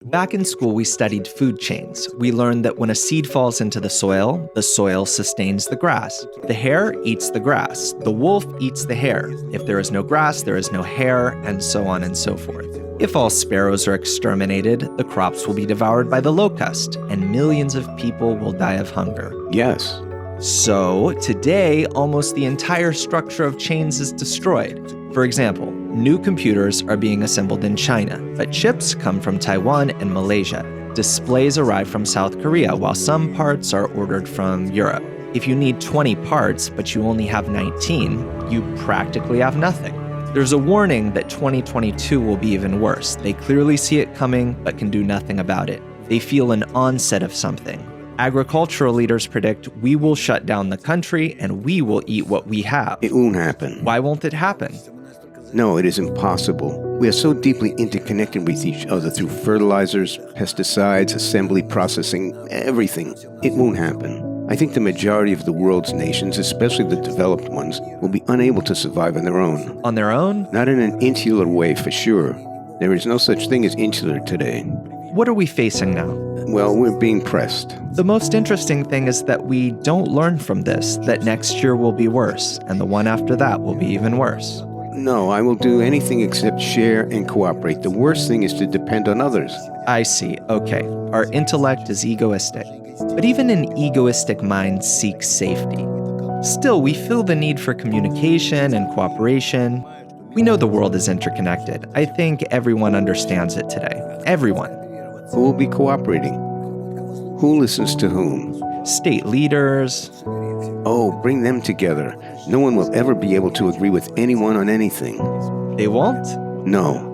Back in school, we studied food chains. We learned that when a seed falls into the soil sustains the grass. The hare eats the grass. The wolf eats the hare. If there is no grass, there is no hare, and so on and so forth. If all sparrows are exterminated, the crops will be devoured by the locust, and millions of people will die of hunger. Yes. So, today, almost the entire structure of chains is destroyed. For example, new computers are being assembled in China, but chips come from Taiwan and Malaysia. Displays arrive from South Korea, while some parts are ordered from Europe. If you need 20 parts, but you only have 19, you practically have nothing. There's a warning that 2022 will be even worse. They clearly see it coming, but can do nothing about it. They feel an onset of something. Agricultural leaders predict we will shut down the country and we will eat what we have. It won't happen. Why won't it happen? No, it is impossible. We are so deeply interconnected with each other through fertilizers, pesticides, assembly, processing, everything. It won't happen. I think the majority of the world's nations, especially the developed ones, will be unable to survive on their own. On their own? Not in an insular way, for sure. There is no such thing as insular today. What are we facing now? Well, we're being pressed. The most interesting thing is that we don't learn from this, that next year will be worse, and the one after that will be even worse. No, I will do anything except share and cooperate. The worst thing is to depend on others. I see. Okay. Our intellect is egoistic. But even an egoistic mind seeks safety. Still, we feel the need for communication and cooperation. We know the world is interconnected. I think everyone understands it today. Everyone. Who will be cooperating? Who listens to whom? State leaders. Oh, bring them together. No one will ever be able to agree with anyone on anything. They won't? No.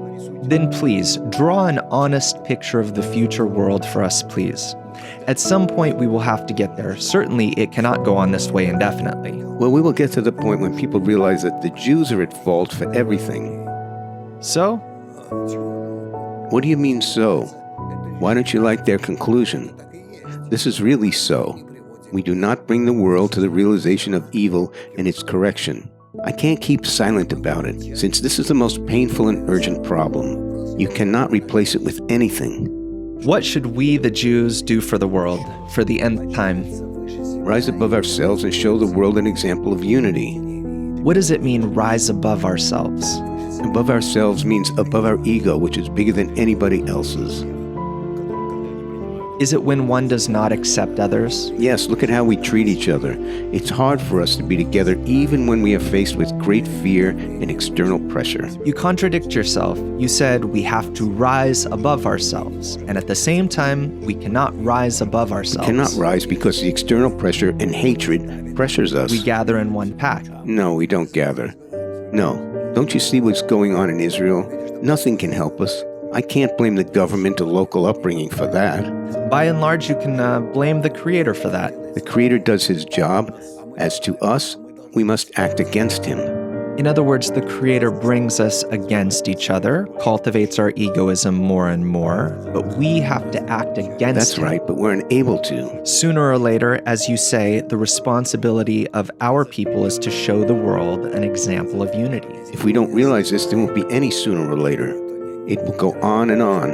Then please, draw an honest picture of the future world for us, please. At some point, we will have to get there. Certainly, it cannot go on this way indefinitely. Well, we will get to the point when people realize that the Jews are at fault for everything. So? What do you mean, so? Why don't you like their conclusion? This is really so. We do not bring the world to the realization of evil and its correction. I can't keep silent about it, since this is the most painful and urgent problem. You cannot replace it with anything. What should we, the Jews, do for the world, for the end time? Rise above ourselves and show the world an example of unity. What does it mean, rise above ourselves? Above ourselves means above our ego, which is bigger than anybody else's. Is it when one does not accept others? Yes, look at how we treat each other. It's hard for us to be together even when we are faced with great fear and external pressure. You contradict yourself. You said we have to rise above ourselves, and at the same time, we cannot rise above ourselves. We cannot rise because the external pressure and hatred pressures us. We gather in one pack. No, we don't gather. No. Don't you see what's going on in Israel? Nothing can help us. I can't blame the government or local upbringing for that. By and large, you can blame the Creator for that. The Creator does his job. As to us, we must act against him. In other words, the Creator brings us against each other, cultivates our egoism more and more, but we have to act against him. That's right, but we're unable to. Sooner or later, as you say, the responsibility of our people is to show the world an example of unity. If we don't realize this, there won't be any sooner or later. It will go on and on.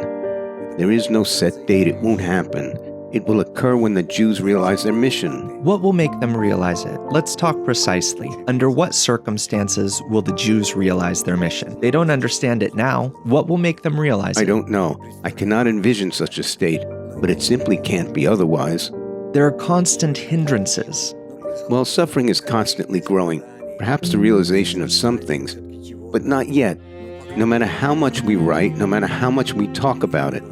There is no set date. It won't happen. It will occur when the Jews realize their mission. What will make them realize it? Let's talk precisely. Under what circumstances will the Jews realize their mission? They don't understand it now. What will make them realize it? I don't know. I cannot envision such a state, but it simply can't be otherwise. There are constant hindrances. Well, suffering is constantly growing. Perhaps the realization of some things, but not yet. No matter how much we write, no matter how much we talk about it.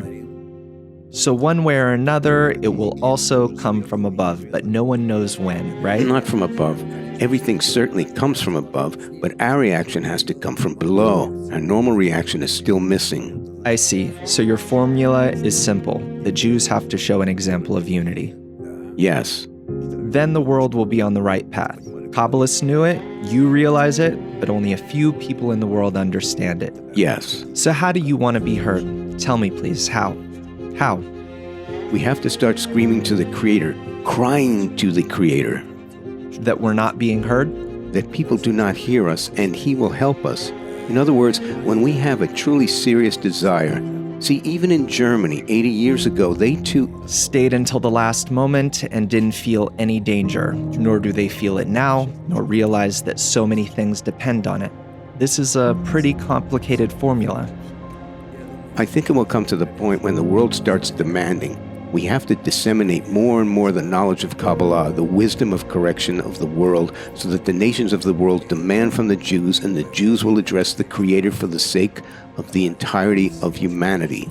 So one way or another, it will also come from above, but no one knows when, right? Not from above. Everything certainly comes from above, but our reaction has to come from below. Our normal reaction is still missing. I see. So your formula is simple. The Jews have to show an example of unity. Yes. Then the world will be on the right path. Kabbalists knew it, you realize it, but only a few people in the world understand it. Yes. So how do you want to be heard? Tell me, please, how? How? We have to start screaming to the Creator, crying to the Creator. That we're not being heard? That people do not hear us, and He will help us. In other words, when we have a truly serious desire, See, even in Germany 80 years ago, they too stayed until the last moment and didn't feel any danger, nor do they feel it now, nor realize that so many things depend on it. This is a pretty complicated formula. I think it will come to the point when the world starts demanding. We have to disseminate more and more the knowledge of Kabbalah, the wisdom of correction of the world, so that the nations of the world demand from the Jews, and the Jews will address the Creator for the sake of the entirety of humanity.